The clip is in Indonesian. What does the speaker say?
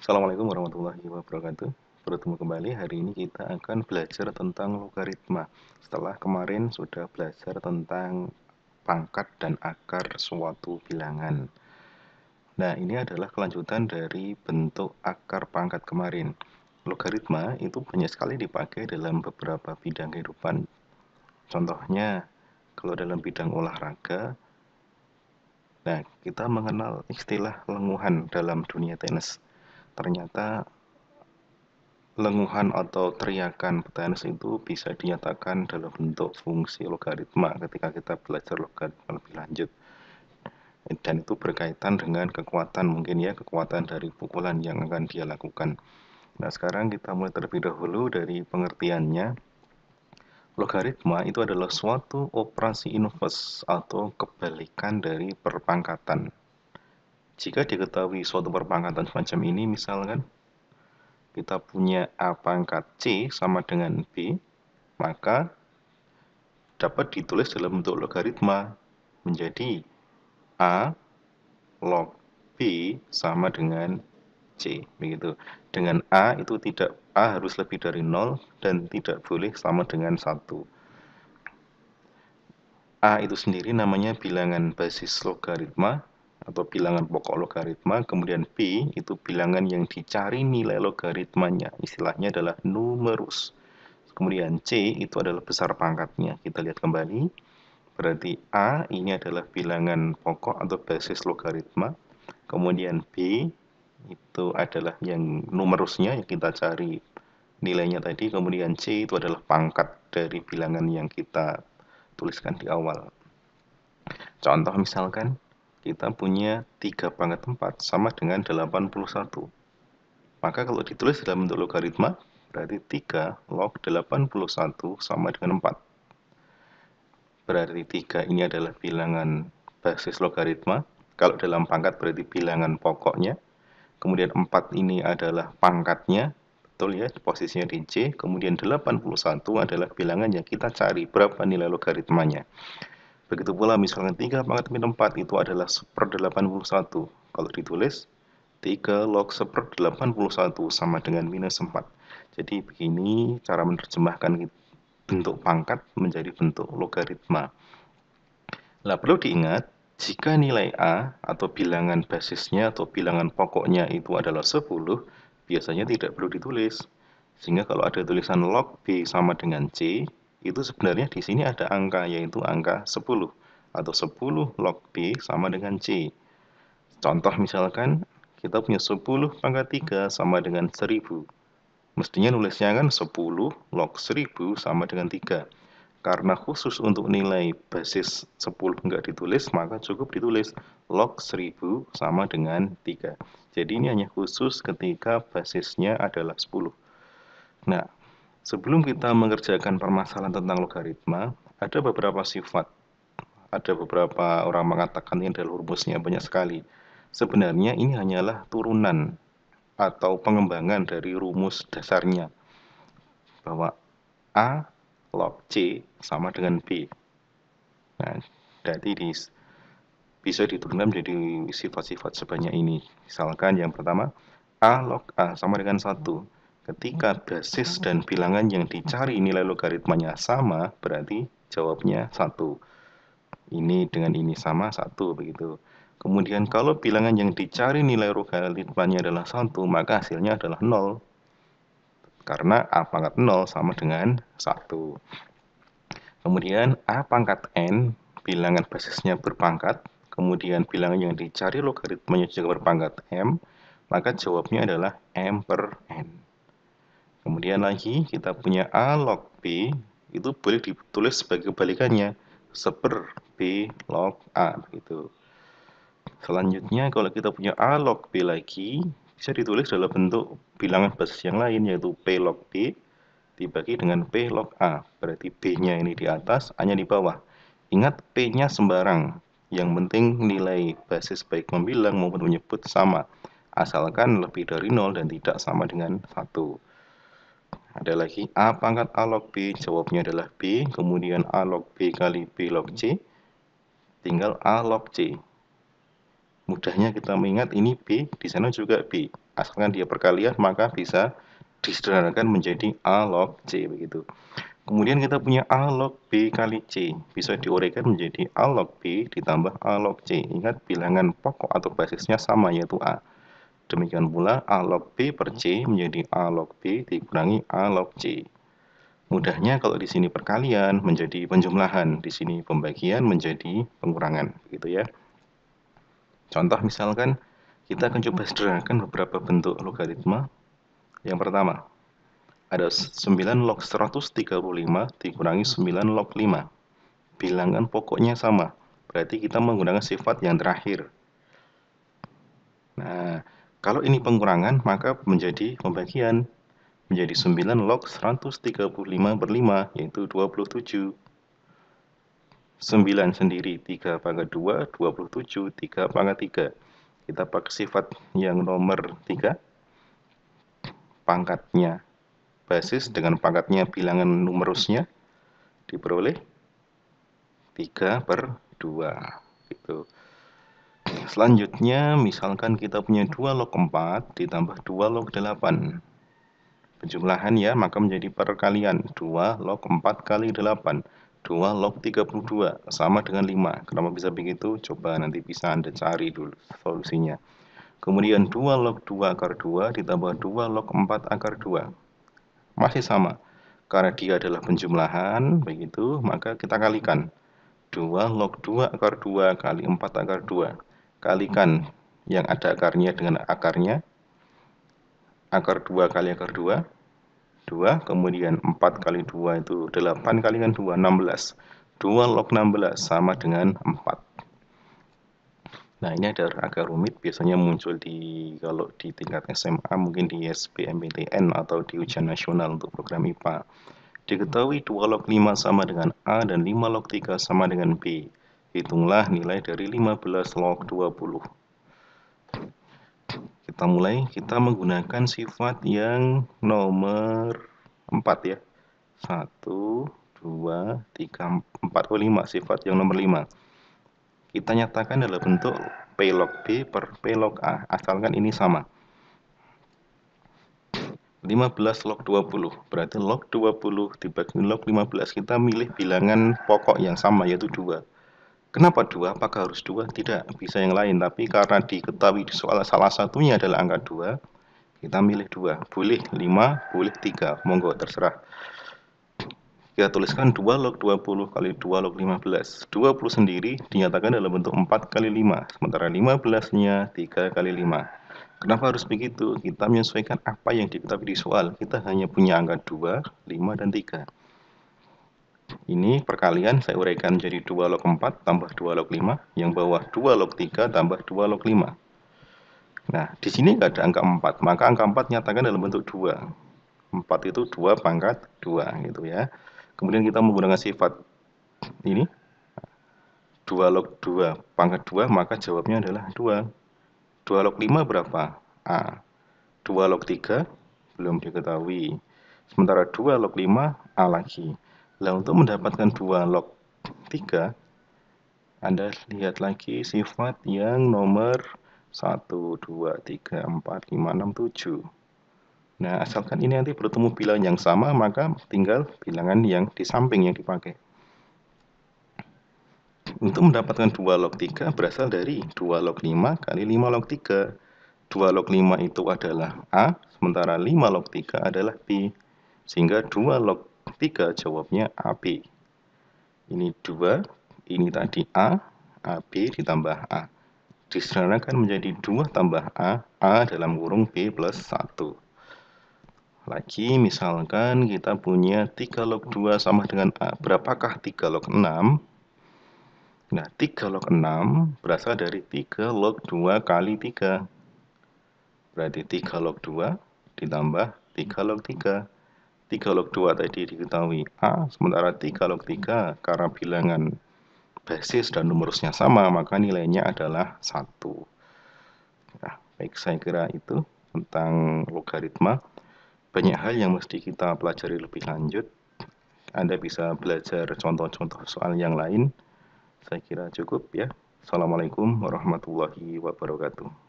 Assalamualaikum warahmatullahi wabarakatuh. Bertemu kembali, hari ini kita akan belajar tentang logaritma. Setelah kemarin sudah belajar tentang pangkat dan akar suatu bilangan. Nah, ini adalah kelanjutan dari bentuk akar pangkat kemarin. Logaritma itu banyak sekali dipakai dalam beberapa bidang kehidupan. Contohnya, kalau dalam bidang olahraga, nah, kita mengenal istilah lenguhan dalam dunia tenis. Ternyata lenguhan atau teriakan petenis itu bisa dinyatakan dalam bentuk fungsi logaritma ketika kita belajar logaritma lebih lanjut. Dan itu berkaitan dengan kekuatan, mungkin ya, kekuatan dari pukulan yang akan dia lakukan. Nah, sekarang kita mulai terlebih dahulu dari pengertiannya. Logaritma itu adalah suatu operasi inverse atau kebalikan dari perpangkatan. Jika diketahui suatu perpangkatan semacam ini, misalkan kita punya A pangkat C sama dengan B, maka dapat ditulis dalam bentuk logaritma menjadi A log B sama dengan C. Begitu. Dengan A itu tidak, A harus lebih dari 0 dan tidak boleh sama dengan 1. A itu sendiri namanya bilangan basis logaritma atau bilangan pokok logaritma, kemudian B itu bilangan yang dicari nilai logaritmanya, istilahnya adalah numerus. Kemudian C itu adalah besar pangkatnya. Kita lihat kembali, berarti A ini adalah bilangan pokok atau basis logaritma, kemudian B itu adalah yang numerusnya yang kita cari nilainya tadi, kemudian C itu adalah pangkat dari bilangan yang kita tuliskan di awal. Contoh misalkan kita punya 3 pangkat 4 sama dengan 81. Maka kalau ditulis dalam bentuk logaritma, berarti 3 log 81 sama dengan 4. Berarti 3 ini adalah bilangan basis logaritma. Kalau dalam pangkat berarti bilangan pokoknya. Kemudian 4 ini adalah pangkatnya. Betul ya, posisinya di C. Kemudian 81 adalah bilangan yang kita cari berapa nilai logaritmanya. Begitu pula misalnya 3 pangkat min 4 itu adalah 1/81. Kalau ditulis 3 log 1/81 sama dengan minus 4. Jadi begini cara menerjemahkan bentuk pangkat menjadi bentuk logaritma. Nah, perlu diingat, jika nilai A atau bilangan basisnya atau bilangan pokoknya itu adalah 10, biasanya tidak perlu ditulis. Sehingga kalau ada tulisan log B sama dengan C, itu sebenarnya di sini ada angka, yaitu angka 10. Atau 10 log B sama dengan C. Contoh misalkan, kita punya 10 pangkat 3 sama dengan 1000. Mestinya nulisnya kan 10 log 1000 sama dengan 3. Karena khusus untuk nilai basis 10 enggak ditulis, maka cukup ditulis log 1000 sama dengan 3. Jadi ini hanya khusus ketika basisnya adalah 10. Nah, sebelum kita mengerjakan permasalahan tentang logaritma, ada beberapa sifat. Ada beberapa orang mengatakan ini adalah rumusnya, banyak sekali. Sebenarnya ini hanyalah turunan atau pengembangan dari rumus dasarnya. Bahwa A log C sama dengan B. Nah, jadi bisa diturunkan menjadi sifat-sifat sebanyak ini. Misalkan yang pertama, A log A sama dengan 1. Ketika basis dan bilangan yang dicari nilai logaritmanya sama, berarti jawabnya 1. Ini dengan ini sama 1, begitu. Kemudian kalau bilangan yang dicari nilai logaritmanya adalah 1, maka hasilnya adalah 0. Karena A pangkat 0 sama dengan 1. Kemudian A pangkat N, bilangan basisnya berpangkat, kemudian bilangan yang dicari logaritmanya juga berpangkat M, maka jawabnya adalah M per N. Kemudian lagi kita punya A log B, itu boleh ditulis sebagai kebalikannya, seper B log A, begitu. Selanjutnya kalau kita punya A log B lagi, bisa ditulis dalam bentuk bilangan basis yang lain, yaitu P log B dibagi dengan P log A. Berarti B-nya ini di atas, A-nya di bawah. Ingat P-nya sembarang. Yang penting nilai basis baik membilang maupun menyebut sama. Asalkan lebih dari 0 dan tidak sama dengan 1. Ada lagi A pangkat A log B, jawabnya adalah B. Kemudian A log B kali B log C. Tinggal A log C. Mudahnya kita mengingat ini B, di sana juga B. Asalkan dia perkalian maka bisa disederhanakan menjadi A log C begitu. Kemudian kita punya A log B kali C. Bisa diuraikan menjadi A log B ditambah A log C. Ingat bilangan pokok atau basisnya sama yaitu A. Demikian pula A log B per C menjadi A log B dikurangi A log C. Mudahnya kalau di sini perkalian menjadi penjumlahan, di sini pembagian menjadi pengurangan, gitu ya. Contoh misalkan kita akan coba sederhanakan beberapa bentuk logaritma. Yang pertama, ada 9 log 135 dikurangi 9 log 5. Bilangan pokoknya sama, berarti kita menggunakan sifat yang terakhir. Nah, kalau ini pengurangan maka menjadi pembagian. Menjadi 9 log 135 per 5, yaitu 27. 9 sendiri, 3 pangkat 2, 27, 3 pangkat 3. Kita pakai sifat yang nomor 3, pangkatnya basis dengan pangkatnya bilangan numerusnya, diperoleh 3 per 2. Gitu. Selanjutnya, misalkan kita punya 2 log 4 ditambah 2 log 8. Penjumlahan ya, maka menjadi perkalian. 2 log 4 kali 8. 2 log 32 sama dengan 5. Kenapa bisa begitu? Coba nanti bisa Anda cari dulu solusinya. Kemudian 2 log 2 akar 2 ditambah 2 log 4 akar 2. Masih sama. Karena dia adalah penjumlahan, begitu, maka kita kalikan. 2 log 2 akar 2 kali 4 akar 2. Kalikan yang ada akarnya dengan akarnya. Akar 2 kali akar 2. 2, kemudian 4 kali 2 itu 8 kalikan 2, 16. 2 log 16 sama dengan 4. Nah, ini agak rumit, biasanya muncul kalau di tingkat SMA, mungkin di SBMPTN atau di ujian nasional untuk program IPA. Diketahui 2 log 5 sama dengan A dan 5 log 3 sama dengan B. Hitunglah nilai dari 15 log 20. Kita menggunakan sifat yang nomor 4 ya. 1, 2, 3, 4, 5, sifat yang nomor 5. Kita nyatakan dalam bentuk P log B per P log A, asalkan ini sama. 15 log 20, berarti log 20 dibagi log 15, kita milih bilangan pokok yang sama yaitu 2. Kenapa 2? Apakah harus 2? Tidak, bisa yang lain. Tapi karena diketahui di soal salah satunya adalah angka 2, kita milih 2. Boleh 5, boleh 3. Monggo, terserah. Kita tuliskan 2 log 20 kali 2 log 15. 20 sendiri dinyatakan dalam bentuk 4 kali 5. Sementara 15-nya 3 kali 5. Kenapa harus begitu? Kita menyesuaikan apa yang diketahui di soal. Kita hanya punya angka 2, 5, dan 3. Ini perkalian saya uraikan jadi 2 log 4 tambah 2 log 5. Yang bawah 2 log 3 tambah 2 log 5. Nah, di sini nggak ada angka 4. Maka angka 4 nyatakan dalam bentuk 2. 4 itu 2 pangkat 2 gitu ya. Kemudian kita menggunakan sifat ini. 2 log 2 pangkat 2, maka jawabnya adalah 2. 2 log 5 berapa? A. 2 log 3 belum diketahui. Sementara 2 log 5 A lagi. Nah, untuk mendapatkan 2 log 3, Anda lihat lagi sifat yang nomor 1, 2, 3, 4, 5, 6, 7. Nah, asalkan ini nanti bertemu bilangan yang sama, maka tinggal bilangan yang di samping yang dipakai. Untuk mendapatkan 2 log 3 berasal dari 2 log 5 kali 5 log 3. 2 log 5 itu adalah A, sementara 5 log 3 adalah B. Sehingga 2 log 3 jawabnya AB. Ini 2, ini tadi A, AB ditambah A. Disederhanakan menjadi 2 tambah A dalam kurung B plus 1. Lagi misalkan kita punya 3 log 2 sama dengan A. Berapakah 3 log 6? Nah, 3 log 6 berasal dari 3 log 2 kali 3. Berarti 3 log 2 ditambah 3 log 3. 3 log 2 tadi diketahui A, sementara 3 log 3 karena bilangan basis dan numerusnya sama, maka nilainya adalah 1. Nah, baik, saya kira itu tentang logaritma. Banyak hal yang mesti kita pelajari lebih lanjut. Anda bisa belajar contoh-contoh soal yang lain. Saya kira cukup ya. Assalamualaikum warahmatullahi wabarakatuh.